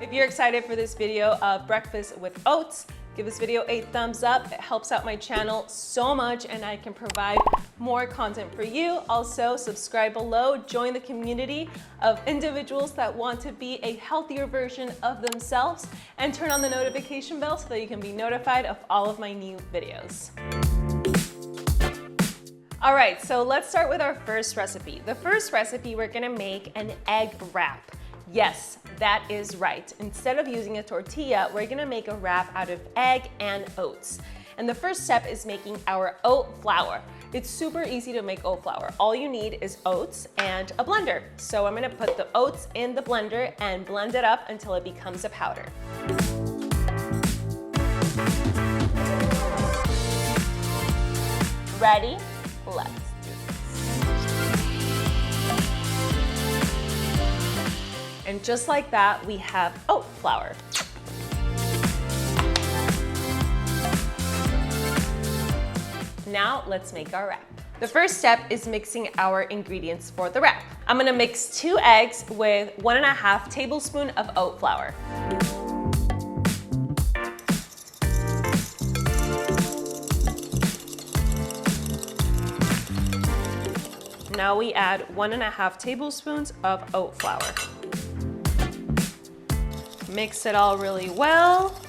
If you're excited for this video of breakfast with oats, give this video a thumbs up. It helps out my channel so much and I can provide more content for you. Also, subscribe below, join the community of individuals that want to be a healthier version of themselves, and turn on the notification bell so that you can be notified of all of my new videos. All right, so let's start with our first recipe. The first recipe, we're gonna make an egg wrap. Yes, that is right. Instead of using a tortilla, we're gonna make a wrap out of egg and oats. And the first step is making our oat flour. It's super easy to make oat flour. All you need is oats and a blender. So I'm gonna put the oats in the blender and blend it up until it becomes a powder. Ready? Let's do this. And just like that, we have oat flour. Now let's make our wrap. The first step is mixing our ingredients for the wrap. I'm gonna mix 2 eggs with 1.5 tablespoons of oat flour. Now we add 1.5 tablespoons of oat flour. Mix it all really well.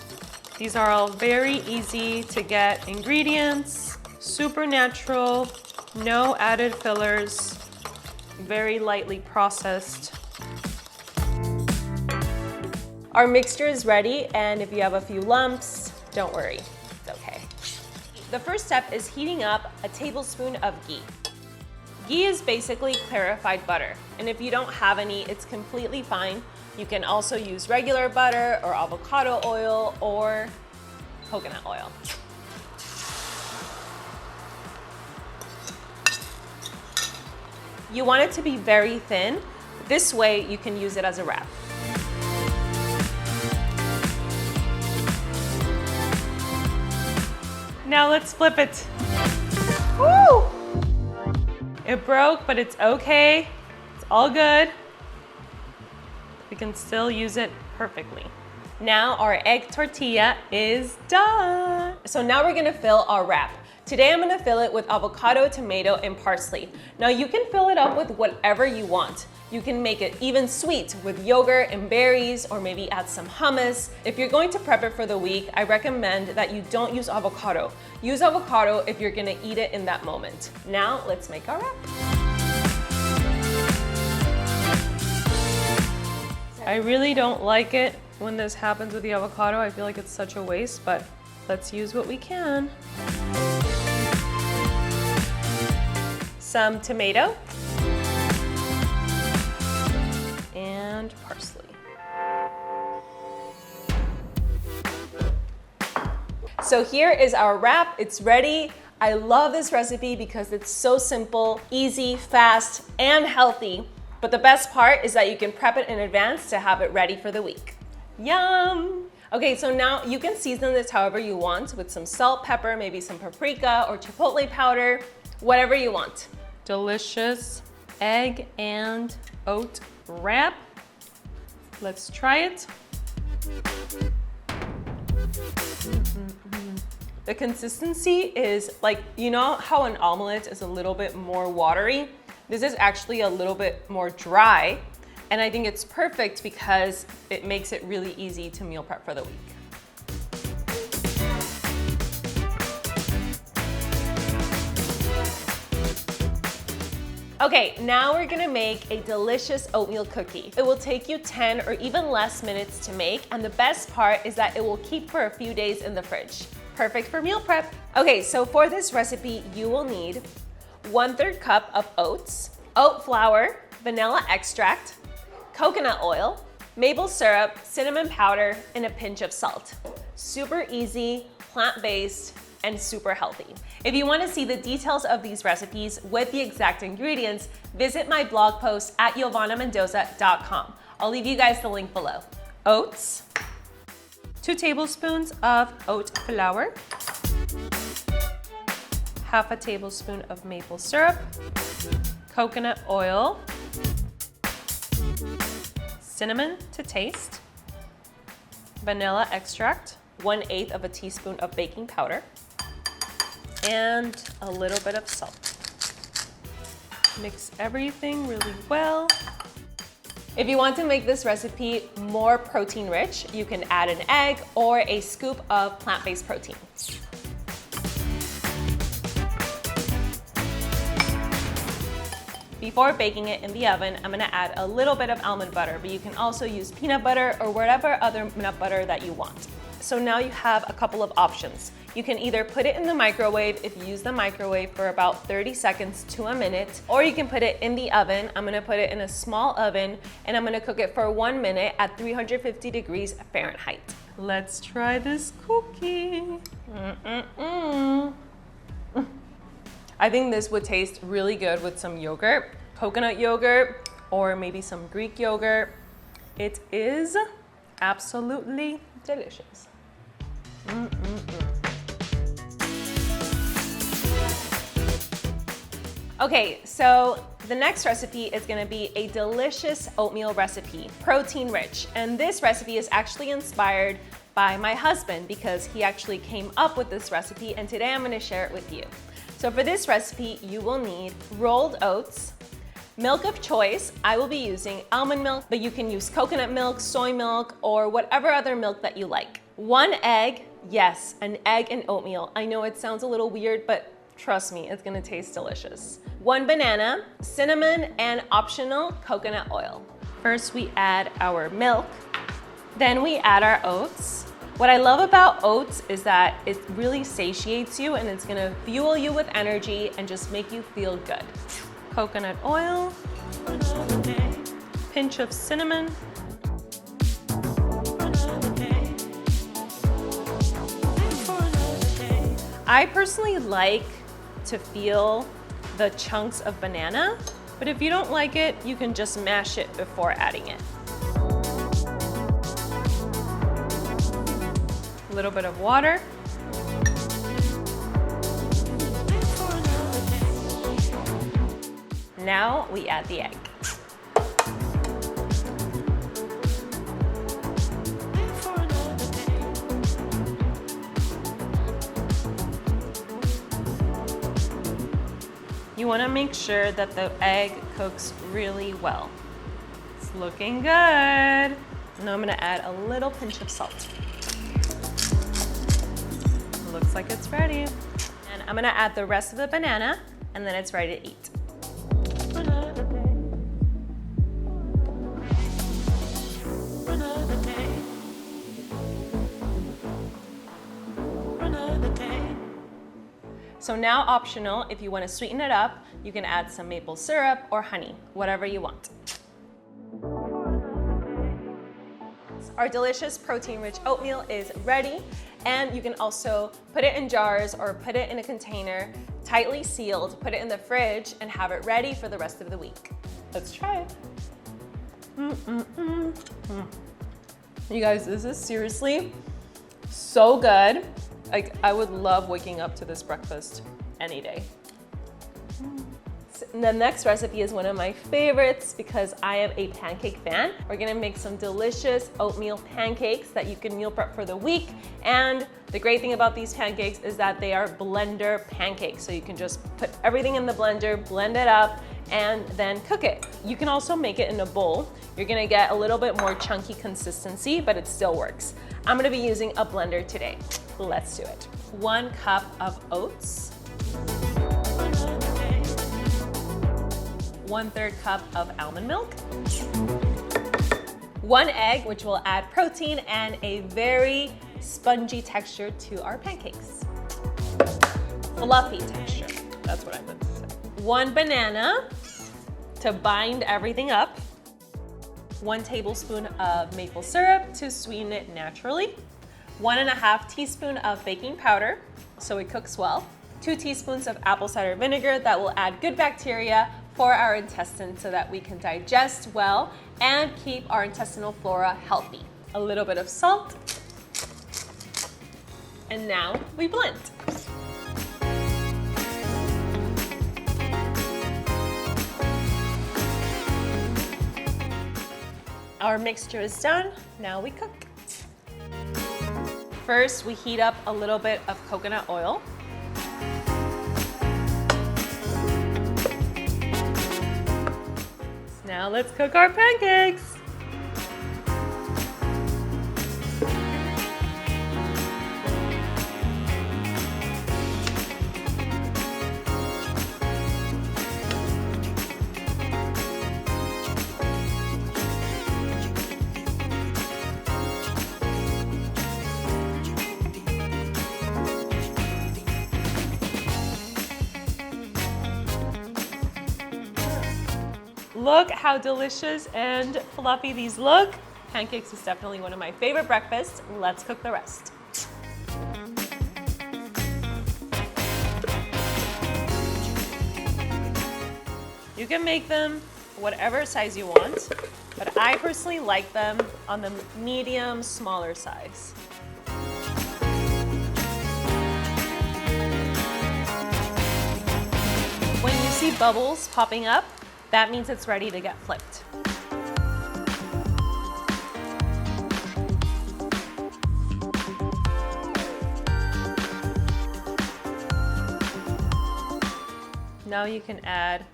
These are all very easy to get ingredients, super natural, no added fillers, very lightly processed. Our mixture is ready, and if you have a few lumps, don't worry, it's okay. The first step is heating up a tablespoon of ghee. Ghee is basically clarified butter, and if you don't have any, it's completely fine. You can also use regular butter or avocado oil or coconut oil. You want it to be very thin. This way you can use it as a wrap. Now let's flip it. Woo! It broke, but it's okay. It's all good. We can still use it perfectly. Now our egg tortilla is done. So now we're gonna fill our wrap. Today I'm gonna fill it with avocado, tomato, and parsley. Now you can fill it up with whatever you want. You can make it even sweet with yogurt and berries, or maybe add some hummus. If you're going to prep it for the week, I recommend that you don't use avocado. Use avocado if you're gonna eat it in that moment. Now let's make our wrap. I really don't like it when this happens with the avocado. I feel like it's such a waste, but let's use what we can. Some tomato and parsley. So here is our wrap. It's ready. I love this recipe because it's so simple, easy, fast, and healthy. But the best part is that you can prep it in advance to have it ready for the week. Yum! Okay, so now you can season this however you want with some salt, pepper, maybe some paprika or chipotle powder, whatever you want. Delicious egg and oat wrap. Let's try it. The consistency is like, you know how an omelet is a little bit more watery? This is actually a little bit more dry, and I think it's perfect because it makes it really easy to meal prep for the week. Okay, now we're gonna make a delicious oatmeal cookie. It will take you 10 or even less minutes to make, and the best part is that it will keep for a few days in the fridge. Perfect for meal prep. Okay, so for this recipe, you will need 1/3 cup of oats, oat flour, vanilla extract, coconut oil, maple syrup, cinnamon powder, and a pinch of salt. Super easy, plant-based, and super healthy. If you want to see the details of these recipes with the exact ingredients, visit my blog post at YovanaMendoza.com. I'll leave you guys the link below. Oats, 2 tablespoons of oat flour, 1/2 tablespoon of maple syrup, coconut oil, cinnamon to taste, vanilla extract, 1/8 of a teaspoon of baking powder, and a little bit of salt. Mix everything really well. If you want to make this recipe more protein rich, you can add an egg or a scoop of plant-based protein. Before baking it in the oven, I'm gonna add a little bit of almond butter, but you can also use peanut butter or whatever other nut butter that you want. So now you have a couple of options. You can either put it in the microwave if you use the microwave for about 30 seconds to a minute, or you can put it in the oven. I'm gonna put it in a small oven and I'm gonna cook it for 1 minute at 350 degrees Fahrenheit. Let's try this cookie. I think this would taste really good with some yogurt, coconut yogurt, or maybe some Greek yogurt. It is absolutely delicious. Okay, so the next recipe is gonna be a delicious oatmeal recipe, protein rich. And this recipe is actually inspired by my husband because he actually came up with this recipe, and today I'm gonna share it with you. So for this recipe, you will need rolled oats, milk of choice. I will be using almond milk, but you can use coconut milk, soy milk, or whatever other milk that you like. 1 egg, yes, an egg and oatmeal. I know it sounds a little weird, but trust me, it's gonna taste delicious. 1 banana, cinnamon, and optional coconut oil. First, we add our milk, then we add our oats. What I love about oats is that it really satiates you and it's gonna fuel you with energy and just make you feel good. Coconut oil, pinch of cinnamon, I personally like to feel the chunks of banana, but if you don't like it, you can just mash it before adding it. A little bit of water. Now we add the egg. You want to make sure that the egg cooks really well. It's looking good. Now I'm going to add a little pinch of salt. Looks like it's ready. And I'm gonna add the rest of the banana and then it's ready to eat. So now optional, if you want to sweeten it up, you can add some maple syrup or honey, whatever you want. Our delicious protein-rich oatmeal is ready, and you can also put it in jars or put it in a container, tightly sealed, put it in the fridge, and have it ready for the rest of the week. Let's try it. You guys, this is seriously so good. Like, I would love waking up to this breakfast any day. The next recipe is one of my favorites because I am a pancake fan. We're gonna make some delicious oatmeal pancakes that you can meal prep for the week. And the great thing about these pancakes is that they are blender pancakes. So you can just put everything in the blender, blend it up, and then cook it. You can also make it in a bowl. You're gonna get a little bit more chunky consistency, but it still works. I'm gonna be using a blender today. Let's do it. 1 cup of oats. 1/3 cup of almond milk, 1 egg, which will add protein and a very spongy texture to our pancakes. Fluffy texture, that's what I meant to say. 1 banana to bind everything up, 1 tablespoon of maple syrup to sweeten it naturally, 1.5 teaspoon of baking powder so it cooks well, 2 teaspoons of apple cider vinegar that will add good bacteria for our intestines so that we can digest well and keep our intestinal flora healthy. A little bit of salt. And now we blend. Our mixture is done. Now we cook. First, we heat up a little bit of coconut oil. Now let's cook our pancakes. Look how delicious and fluffy these look. Pancakes is definitely one of my favorite breakfasts. Let's cook the rest. You can make them whatever size you want, but I personally like them on the medium, smaller size. When you see bubbles popping up, that means it's ready to get flipped. Now you can add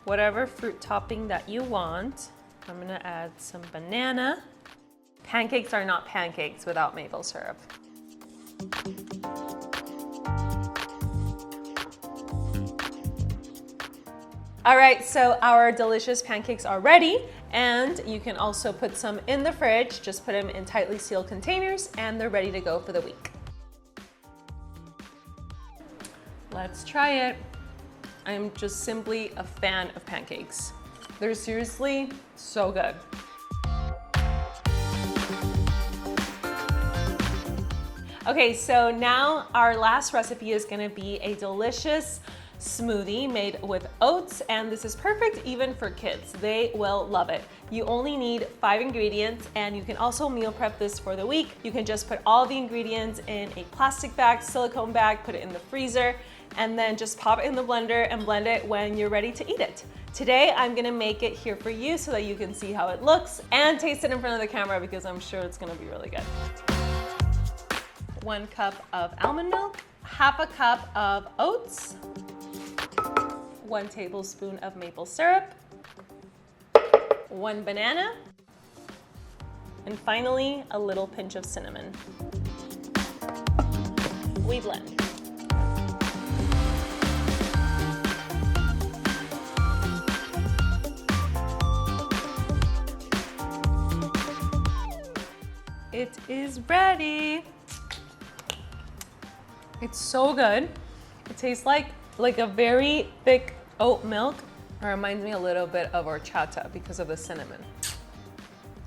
whatever fruit topping that you want. I'm gonna add some banana. Pancakes are not pancakes without maple syrup. All right, so our delicious pancakes are ready, and you can also put some in the fridge. Just put them in tightly sealed containers and they're ready to go for the week. Let's try it. I'm just simply a fan of pancakes. They're seriously so good. Okay, so now our last recipe is gonna be a delicious smoothie made with oats, and this is perfect even for kids. They will love it. You only need 5 ingredients, and you can also meal prep this for the week. You can just put all the ingredients in a plastic bag, silicone bag, put it in the freezer, and then just pop it in the blender and blend it when you're ready to eat it. Today, I'm gonna make it here for you so that you can see how it looks and taste it in front of the camera, because I'm sure it's gonna be really good. 1 cup of almond milk, half a cup of oats, 1 tablespoon of maple syrup, 1 banana, and finally, a little pinch of cinnamon. We blend. It is ready. It's so good. It tastes like a very thick oat milk. It reminds me a little bit of horchata because of the cinnamon.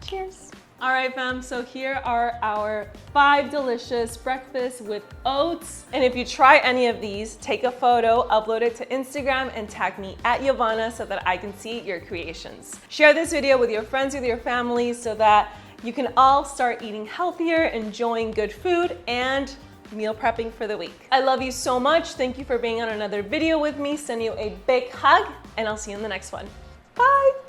Cheers. All right, fam, so here are our 5 delicious breakfasts with oats. And if you try any of these, take a photo, upload it to Instagram, and tag me at Yovana so that I can see your creations. Share this video with your friends, with your family, so that you can all start eating healthier, enjoying good food, and meal prepping for the week. I love you so much. Thank you for being on another video with me. Send you a big hug, and I'll see you in the next one. Bye.